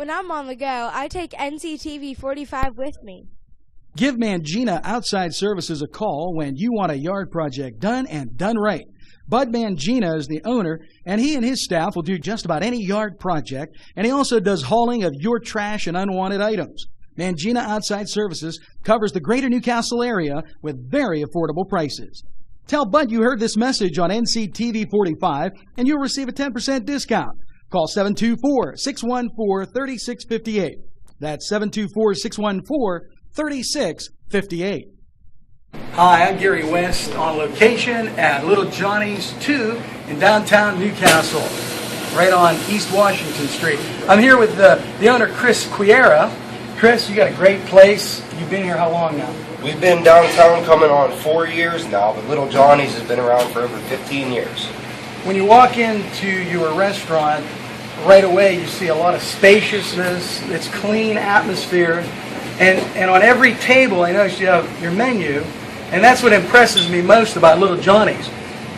When I'm on the go, I take NCTV45 with me. Give Mangina Outside Services a call when you want a yard project done and done right. Bud Mangina is the owner, and he and his staff will do just about any yard project, and he also does hauling of your trash and unwanted items. Mangina Outside Services covers the greater Newcastle area with very affordable prices. Tell Bud you heard this message on NCTV45, and you'll receive a 10% discount. Call 724-614-3658. That's 724-614-3658. Hi, I'm Gary West on location at Little Johnny's 2 in downtown Newcastle, right on East Washington Street. I'm here with the owner, Chris Quiera. Chris, you got a great place. You've been here how long now? We've been downtown coming on 4 years now, but Little Johnny's has been around for over 15 years. When you walk into your restaurant, right away you see a lot of spaciousness, it's clean atmosphere, and on every table I notice you have your menu, and that's what impresses me most about Little Johnny's.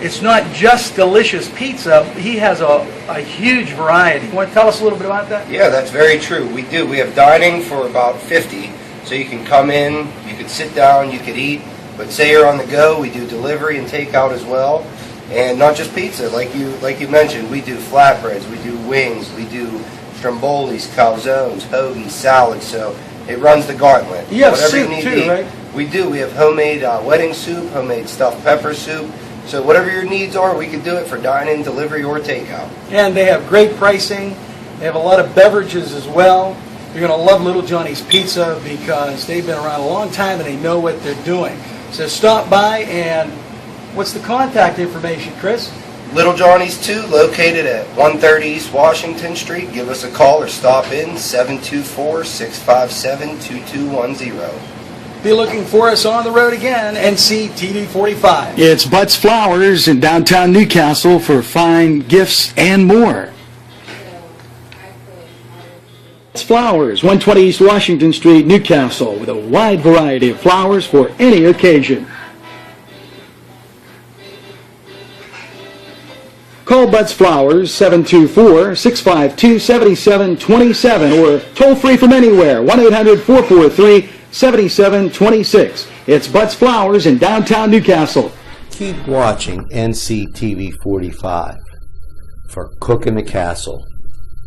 It's not just delicious pizza, he has a huge variety. You want to tell us a little bit about that? Yeah, that's very true. We do. We have dining for about 50, so you can come in, you could sit down, you could eat, but say you're on the go, we do delivery and takeout as well. And not just pizza, like you mentioned, we do flatbreads, we do wings, we do strombolis, calzones, hoagies, salads, so it runs the gauntlet. You have soup too, right? We do. We have homemade wedding soup, homemade stuffed pepper soup. So whatever your needs are, we can do it for dine-in, delivery, or takeout. And they have great pricing. They have a lot of beverages as well. You're going to love Little Johnny's Pizza because they've been around a long time and they know what they're doing. So stop by, and what's the contact information, Chris? Little Johnny's 2, located at 130 East Washington Street. Give us a call or stop in, 724-657-2210. Be looking for us on the road again, NCTV45. It's Butts Flowers in downtown Newcastle for fine gifts and more. Butts Flowers, 120 East Washington Street, Newcastle, with a wide variety of flowers for any occasion. Call Butts Flowers, 724-652-7727, or toll free from anywhere, 1-800-443-7726. It's Butts Flowers in downtown Newcastle. Keep watching NCTV45 for Cook in the Castle.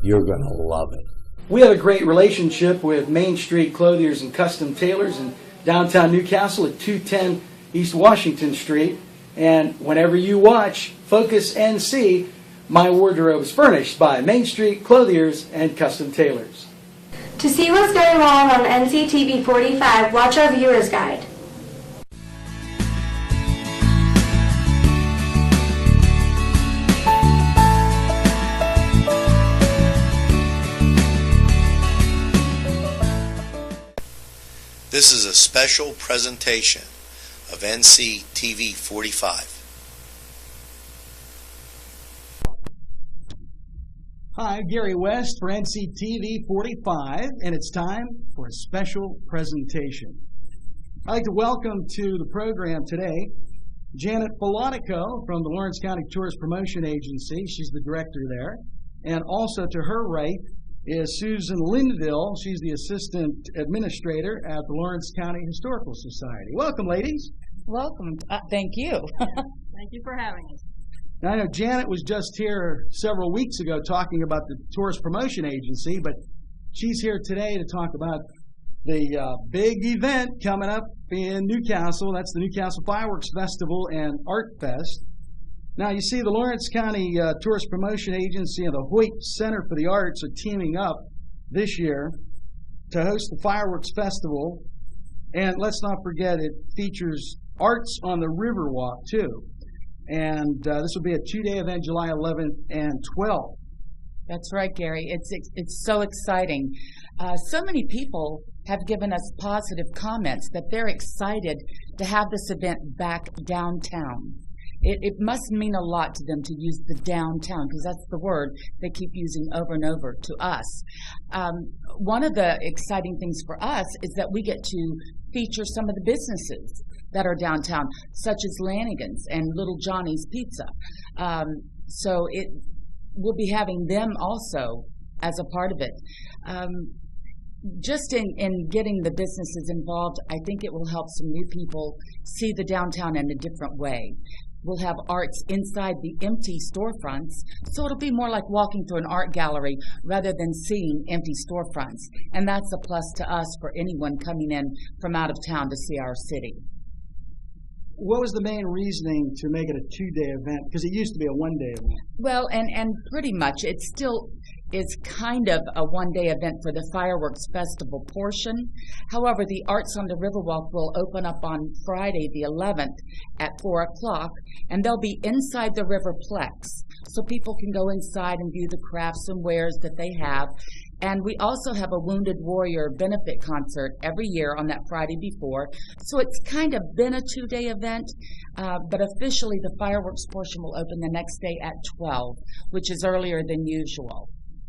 You're going to love it. We have a great relationship with Main Street Clothiers and Custom Tailors in downtown Newcastle at 210 East Washington Street. And whenever you watch Focus NC, my wardrobe is furnished by Main Street Clothiers and Custom Tailors. To see what's going on NCTV45, watch our viewer's guide. This is a special presentation of NCTV45. Hi, I'm Gary West for NCTV45, and it's time for a special presentation. I'd like to welcome to the program today Janet Falotico from the Lawrence County Tourist Promotion Agency. She's the director there. And also to her right is Susan Lineville. She's the assistant administrator at the Lawrence County Historical Society. Welcome, ladies. Welcome. Thank you. Thank you for having us. Now, I know Janet was just here several weeks ago talking about the Tourist Promotion Agency, but she's here today to talk about the big event coming up in Newcastle. That's the Newcastle Fireworks Festival and Art Fest. Now, you see, the Lawrence County Tourist Promotion Agency and the Hoyt Center for the Arts are teaming up this year to host the Fireworks Festival. And let's not forget, it features arts on the Riverwalk, too. And this will be a two-day event, July 11th and 12th. That's right, Gary. It's so exciting. So many people have given us positive comments that they're excited to have this event back downtown. It must mean a lot to them to use the downtown, because that's the word they keep using over and over to us. One of the exciting things for us is that we get to feature some of the businesses that are downtown, such as Lanigan's and Little Johnny's Pizza. So we'll be having them also as a part of it. Just in getting the businesses involved, I think it will help some new people see the downtown in a different way. We'll have arts inside the empty storefronts, so it'll be more like walking through an art gallery rather than seeing empty storefronts. And that's a plus to us for anyone coming in from out of town to see our city. What was the main reasoning to make it a 2-day event? Because it used to be a 1-day event. Well, and pretty much it still is kind of a 1-day event for the fireworks festival portion. However, the Arts on the Riverwalk will open up on Friday the 11th at 4 o'clock, and they'll be inside the Riverplex. So people can go inside and view the crafts and wares that they have. And we also have a Wounded Warrior benefit concert every year on that Friday before. So it's kind of been a 2-day event, but officially the fireworks portion will open the next day at 12, which is earlier than usual.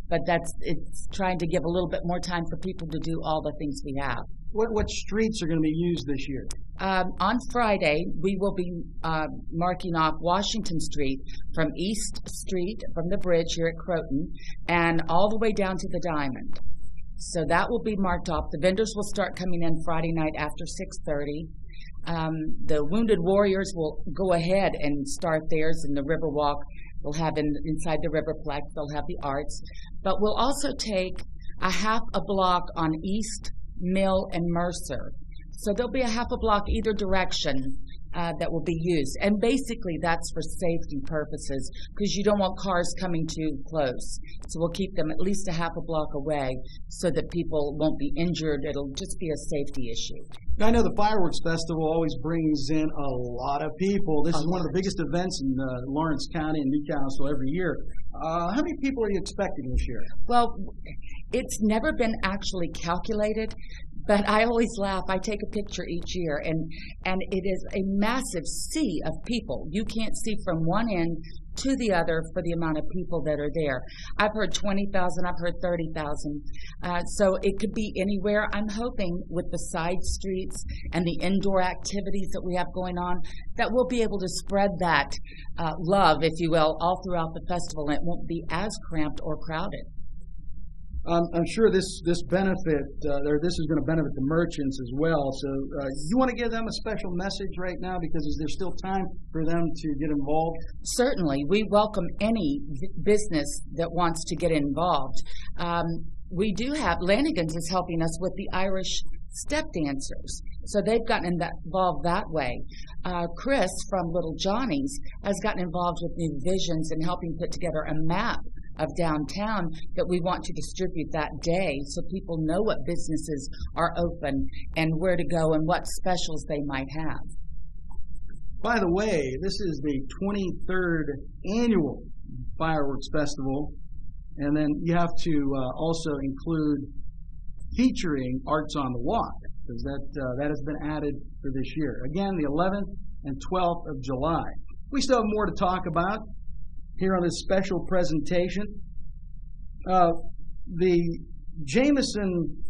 But it's trying to give a little bit more time for people to do all the things we have. What streets are going to be used this year? On Friday, we will be marking off Washington Street from East Street, from the bridge here at Croton, and all the way down to the Diamond. So that will be marked off. The vendors will start coming in Friday night after 6:30. The Wounded Warriors will go ahead and start theirs in the Riverwalk. We'll have inside the Riverplex, they'll have the arts. But we'll also take a half a block on East, Mill, and Mercer. So there'll be a half a block either direction that will be used. And basically that's for safety purposes because you don't want cars coming too close. So we'll keep them at least a half a block away so that people won't be injured. It'll just be a safety issue. I know the Fireworks Festival always brings in a lot of people. This is one of the biggest events in Lawrence County and Newcastle every year. How many people are you expecting this year? Well, it's never been actually calculated, but I always laugh. I take a picture each year, and it is a massive sea of people. You can't see from one end to the other for the amount of people that are there. I've heard 20,000, I've heard 30,000. So it could be anywhere. I'm hoping with the side streets and the indoor activities that we have going on, that we'll be able to spread that love, if you will, all throughout the festival, and it won't be as cramped or crowded. I'm sure this benefit, or this is going to benefit the merchants as well. So you want to give them a special message right now, because is there still time for them to get involved? Certainly. We welcome any business that wants to get involved. We do have, Lanigan's is helping us with the Irish step dancers. So they've gotten involved that way. Chris from Little Johnny's has gotten involved with New Visions and helping put together a map of downtown that we want to distribute that day so people know what businesses are open and where to go and what specials they might have. By the way, this is the 23rd annual Fireworks Festival, and then you have to also include featuring Arts on the Walk, because that has been added for this year. Again, the 11th and 12th of July. We still have more to talk about here on this special presentation. The Jameson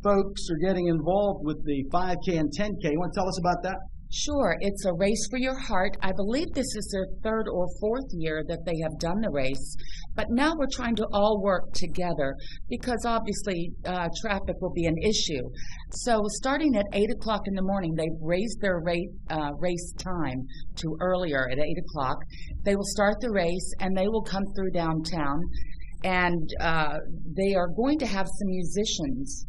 folks are getting involved with the 5K and 10K. You want to tell us about that? Sure. It's a race for your heart. I believe this is their 3rd or 4th year that they have done the race. But now we're trying to all work together because obviously traffic will be an issue. So starting at 8 o'clock in the morning, they've raised their race time to earlier at 8 o'clock. They will start the race and they will come through downtown. And they are going to have some musicians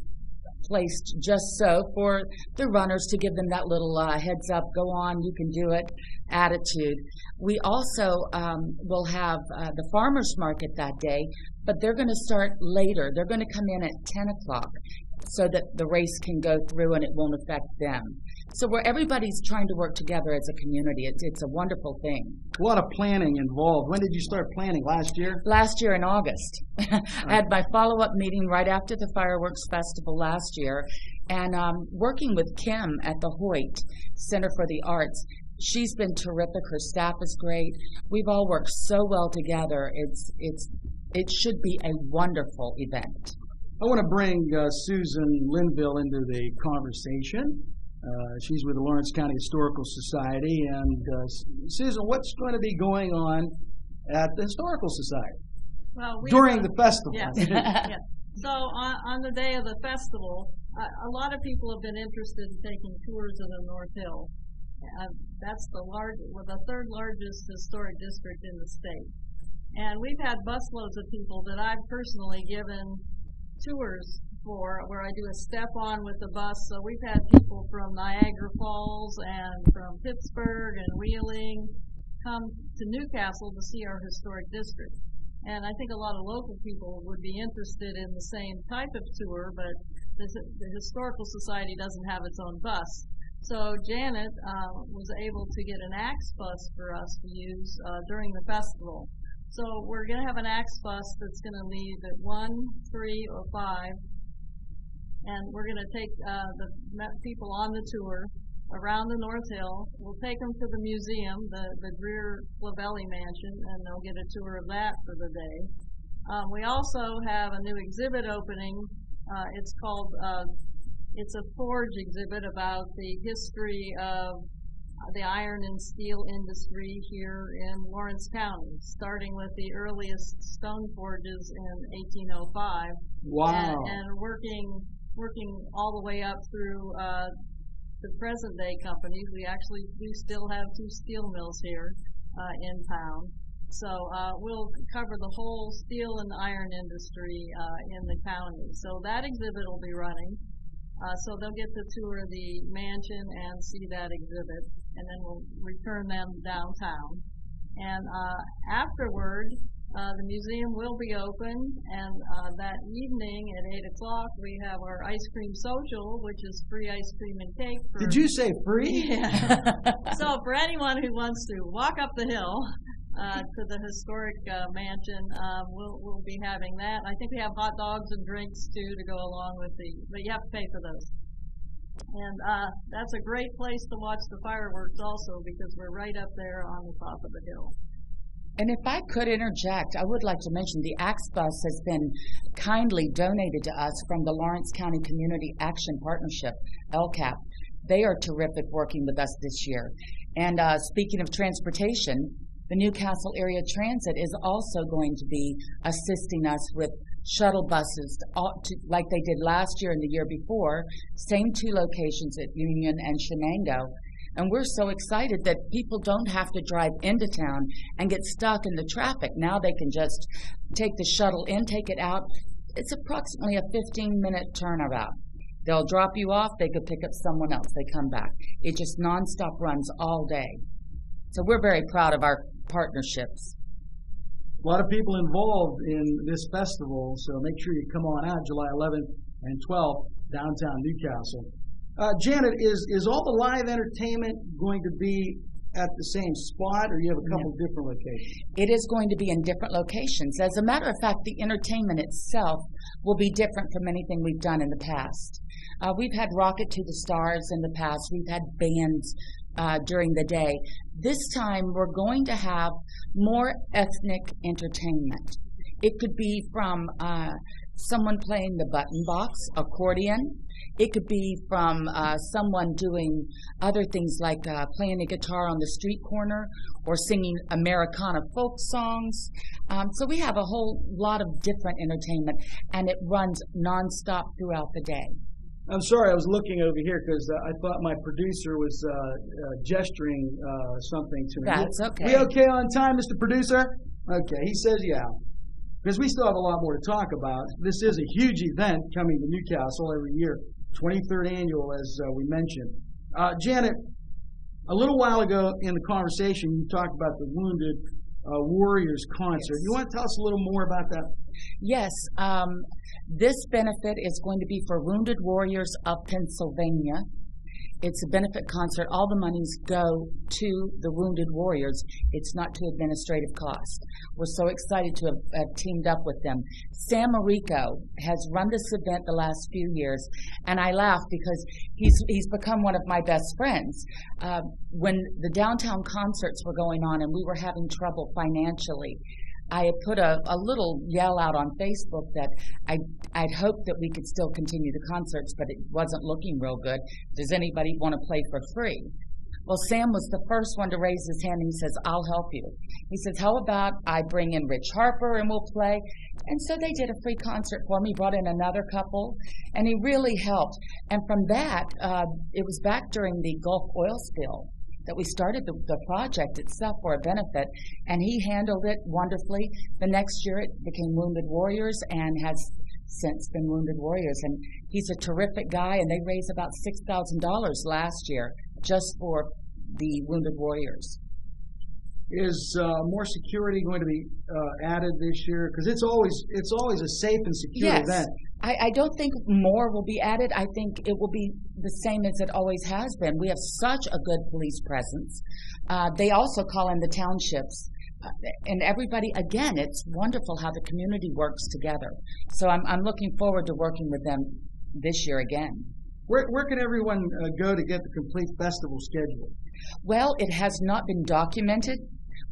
placed just so for the runners to give them that little heads up, go on, you can do it attitude. We also will have the farmers market that day, but they're going to start later. They're going to come in at 10 o'clock so that the race can go through and it won't affect them. So where everybody's trying to work together as a community, it's a wonderful thing. A lot of planning involved. When did you start planning? Last year? Last year in August. I had my follow-up meeting right after the Fireworks Festival last year, and working with Kim at the Hoyt Center for the Arts. She's been terrific. Her staff is great. We've all worked so well together. It should be a wonderful event. I want to bring Susan Lineville into the conversation. She's with the Lawrence County Historical Society. And Susan, what's going to be going on at the Historical Society? Well, during the festival. Yes. Yes. So on the day of the festival, a lot of people have been interested in taking tours of the North Hill. That's the third largest historic district in the state. And we've had busloads of people that I've personally given tours for, where I do a step-on with the bus. So we've had people from Niagara Falls and from Pittsburgh and Wheeling come to Newcastle to see our historic district. And I think a lot of local people would be interested in the same type of tour, but the Historical Society doesn't have its own bus. So Janet was able to get an AXE bus for us to use during the festival. So we're going to have an AXE bus that's going to leave at 1, 3, or 5, and we're going to take the people on the tour around the North Hill. We'll take them to the museum, the Greer Clavelli Mansion, and they'll get a tour of that for the day. We also have a new exhibit opening. It's called, it's a forge exhibit about the history of the iron and steel industry here in Lawrence County, starting with the earliest stone forges in 1805. Wow. And working all the way up through the present day companies. We actually do still have 2 steel mills here in town. So we'll cover the whole steel and iron industry in the county. So that exhibit will be running. So they'll get to tour the mansion and see that exhibit, and then we'll return them downtown. And afterward, the museum will be open, and that evening at 8 o'clock we have our ice cream social, which is free ice cream and cake. Did you say free? Yeah. So for anyone who wants to walk up the hill to the historic mansion, we'll be having that. I think we have hot dogs and drinks too to go along with but you have to pay for those. And that's a great place to watch the fireworks also, because we're right up there on the top of the hill. And if I could interject, I would like to mention the AXE bus has been kindly donated to us from the Lawrence County Community Action Partnership, LCAP. They are terrific working with us this year. And speaking of transportation, the Newcastle Area Transit is also going to be assisting us with shuttle buses, like they did last year and the year before, same 2 locations at Union and Shenango. And we're so excited that people don't have to drive into town and get stuck in the traffic. Now they can just take the shuttle in, take it out. It's approximately a 15-minute turnabout. They'll drop you off, they could pick up someone else, they come back. It just nonstop runs all day. So we're very proud of our partnerships. A lot of people involved in this festival, so make sure you come on out July 11th and 12th, downtown Newcastle. Janet, is all the live entertainment going to be at the same spot, or you have a couple different locations? It is going to be in different locations. As a matter of fact, the entertainment itself will be different from anything we've done in the past. We've had Rocket to the Stars in the past. We've had bands during the day. This time we're going to have more ethnic entertainment. It could be from someone playing the button box, accordion. It could be from someone doing other things like playing a guitar on the street corner or singing Americana folk songs. So we have a whole lot of different entertainment, and it runs nonstop throughout the day. I'm sorry, I was looking over here because I thought my producer was gesturing something to me. That's okay. We okay on time, Mr. Producer? Okay, he says yeah. Because we still have a lot more to talk about. This is a huge event coming to Newcastle every year, 23rd annual, as we mentioned. Janet, a little while ago in the conversation, you talked about the Wounded Warriors concert. Yes. You want to tell us a little more about that? Yes, this benefit is going to be for Wounded Warriors of Pennsylvania. It's a benefit concert. All the monies go to the Wounded Warriors. It's not to administrative cost. We're so excited to have teamed up with them. Sam Marico has run this event the last few years, and I laugh because he's become one of my best friends. When the downtown concerts were going on and we were having trouble financially, I had put a little yell out on Facebook that I'd hoped that we could still continue the concerts, but it wasn't looking real good. Does anybody want to play for free? Well, Sam was the first one to raise his hand, and he says, I'll help you. He says, how about I bring in Rich Harper and we'll play? And so they did a free concert for me, brought in another couple, and he really helped. And from that, it was back during the Gulf oil spill that we started the project itself for a benefit, and he handled it wonderfully. The next year it became Wounded Warriors and has since been Wounded Warriors, and he's a terrific guy, and they raised about $6,000 last year just for the Wounded Warriors. Is more security going to be added this year? Because it's always a safe and secure event. I don't think more will be added. I think it will be the same as it always has been. We have such a good police presence. They also call in the townships. And everybody, again, it's wonderful how the community works together. So I'm looking forward to working with them this year again. Where can everyone go to get the complete festival schedule? Well, it has not been documented.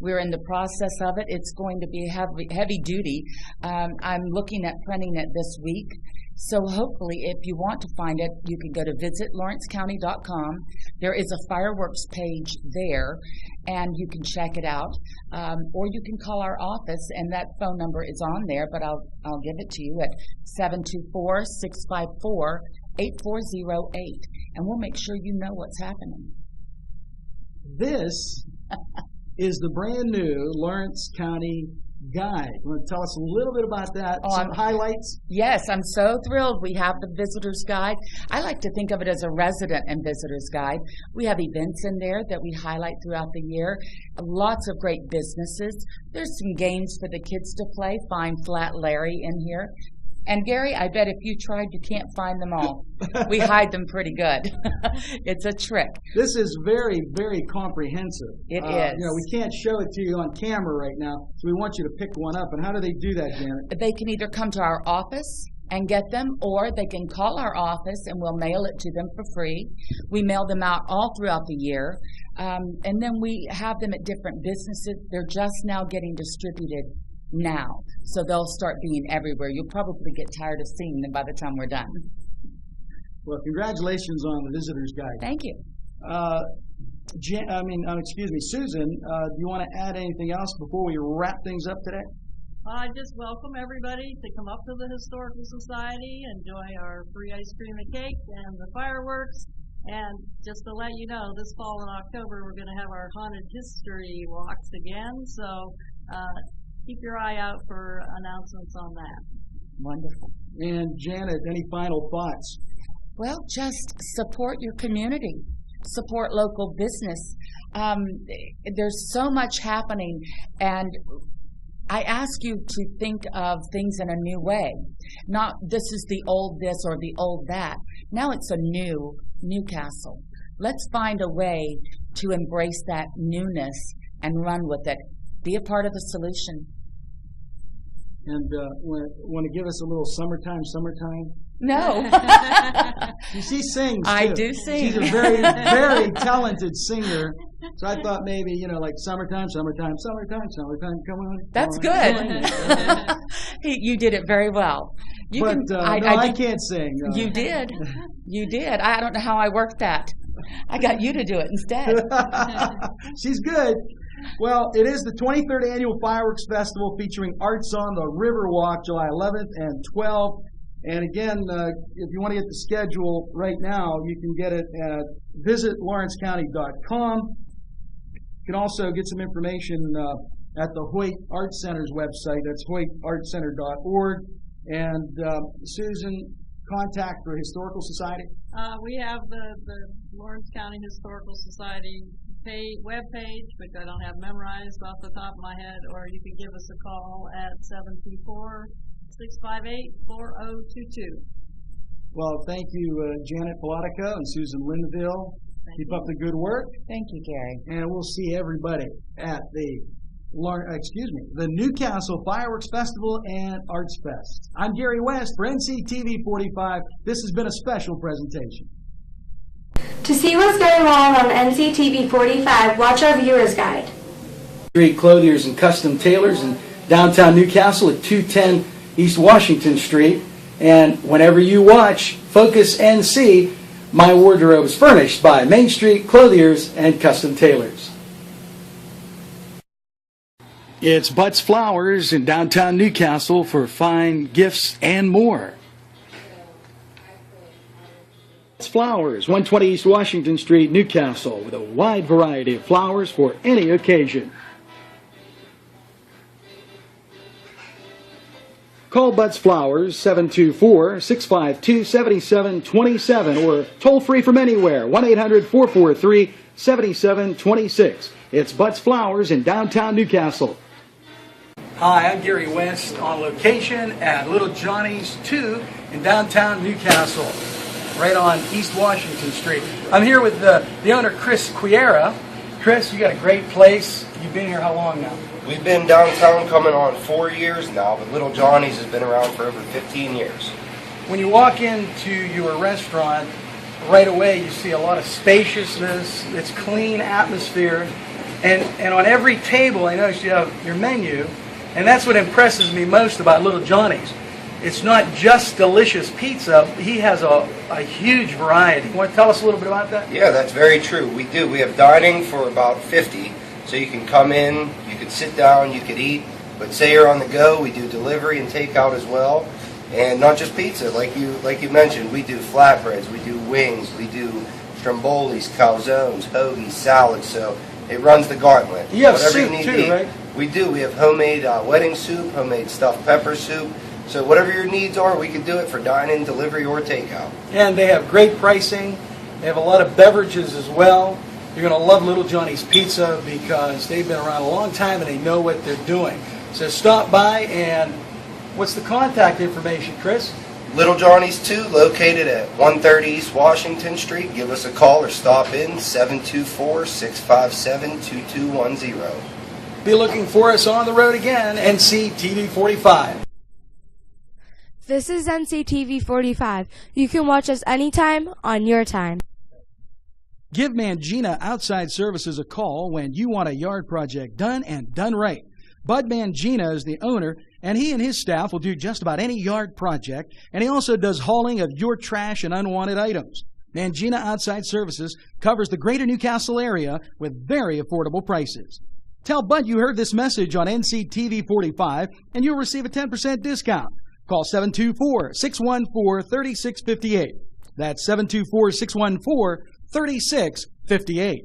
We're in the process of it. It's going to be heavy duty. I'm looking at printing it this week. So hopefully, if you want to find it, you can go to visitlawrencecounty.com. There is a fireworks page there, and you can check it out. Or you can call our office, and that phone number is on there, but I'll give it to you at 724-654-8408, and we'll make sure you know what's happening. This is the brand new Lawrence County Guide. You want to tell us a little bit about that? Some highlights? Yes, I'm so thrilled. We have the Visitor's Guide. I like to think of it as a resident and visitor's guide. We have events in there that we highlight throughout the year. Lots of great businesses. There's some games for the kids to play. Find Flat Larry in here. And Gary, I bet if you tried, you can't find them all. We hide them pretty good. It's a trick. This is very, very comprehensive. It is. You know, we can't show it to you on camera right now, so we want you to pick one up. And how do they do that, Janet? They can either come to our office and get them, or they can call our office and we'll mail it to them for free. We mail them out all throughout the year. And then we have them at different businesses. They're just now getting distributed now, so they'll start being everywhere. You'll probably get tired of seeing them by the time we're done. Well, congratulations on the Visitor's Guide. Thank you. Susan, do you want to add anything else before we wrap things up today? I just welcome everybody to come up to the Historical Society, enjoy our free ice cream and cake and the fireworks. And just to let you know, this fall in October, we're going to have our haunted history walks again. So keep your eye out for announcements on that. Wonderful. And Janet, any final thoughts? Well, just support your community. Support local business. There's so much happening, and I ask you to think of things in a new way. Not this is the old this or the old that. Now it's a new Newcastle. Let's find a way to embrace that newness and run with it. Be a part of the solution. And want to give us a little summertime? No. She sings, too. I do sing. She's a very, very talented singer. So I thought maybe, like summertime, come on. That's good. You did it very well. I can't sing. No. You did. You did. I don't know how I worked that. I got you to do it instead. She's good. Well, it is the 23rd Annual Fireworks Festival featuring arts on the Riverwalk, July 11th and 12th. And again, if you want to get the schedule right now, you can get it at visitlawrencecounty.com. You can also get some information at the Hoyt Art Center's website. That's hoytartcenter.org. And Susan, contact for Historical Society? We have the Lawrence County Historical Society web page, which I don't have memorized off the top of my head, or you can give us a call at 724-658-4022. Well, thank you, Janet Falotico and Susan Lineville. Keep up the good work. Thank you, Gary. And we'll see everybody at the Newcastle Fireworks Festival and Arts Fest. I'm Gary West for NCTV45. This has been a special presentation. To see what's going on NCTV45, watch our viewer's guide. Street Clothiers and Custom Tailors in downtown Newcastle at 210 East Washington Street. And whenever you watch Focus NC, My wardrobe is furnished by Main Street Clothiers and Custom Tailors. It's Butts Flowers in downtown Newcastle for fine gifts and more. Butts Flowers, 120 East Washington Street, Newcastle, with a wide variety of flowers for any occasion. Call Butts Flowers 724-652-7727 or toll free from anywhere 1-800-443-7726. It's Butts Flowers in downtown Newcastle. Hi, I'm Gary West on location at Little Johnny's 2 in downtown Newcastle, right on East Washington Street. I'm here with the owner, Chris Quiera. Chris, you got a great place. You've been here how long now? We've been downtown coming on 4 years now, but Little Johnny's has been around for over 15 years. When you walk into your restaurant, right away you see a lot of spaciousness, it's clean atmosphere, and on every table I notice you have your menu, and that's what impresses me most about Little Johnny's. It's not just delicious pizza, he has a huge variety. You want to tell us a little bit about that? Yeah, that's very true. We do. We have dining for about 50, so you can come in, you could sit down, you could eat, but say you're on the go, we do delivery and takeout as well. And not just pizza, like you mentioned, we do flatbreads, we do wings, we do strombolis, calzones, hoagies, salads, so it runs the gauntlet. You have Whatever soup you need too, to eat, right? We do. We have homemade wedding soup, homemade stuffed pepper soup. So whatever your needs are, we can do it for dine-in, delivery, or takeout. And they have great pricing. They have a lot of beverages as well. You're going to love Little Johnny's Pizza because they've been around a long time and they know what they're doing. So stop by, and what's the contact information, Chris? Little Johnny's 2, located at 130 East Washington Street. Give us a call or stop in, 724-657-2210. Be looking for us on the road again, NCTV45. This is NCTV45. You can watch us anytime on your time. Give Mangina Outside Services a call when you want a yard project done and done right. Bud Mangina is the owner, and he and his staff will do just about any yard project, and he also does hauling of your trash and unwanted items. Mangina Outside Services covers the greater Newcastle area with very affordable prices. Tell Bud you heard this message on NCTV45, and you'll receive a 10% discount. Call 724-614-3658. That's 724-614-3658.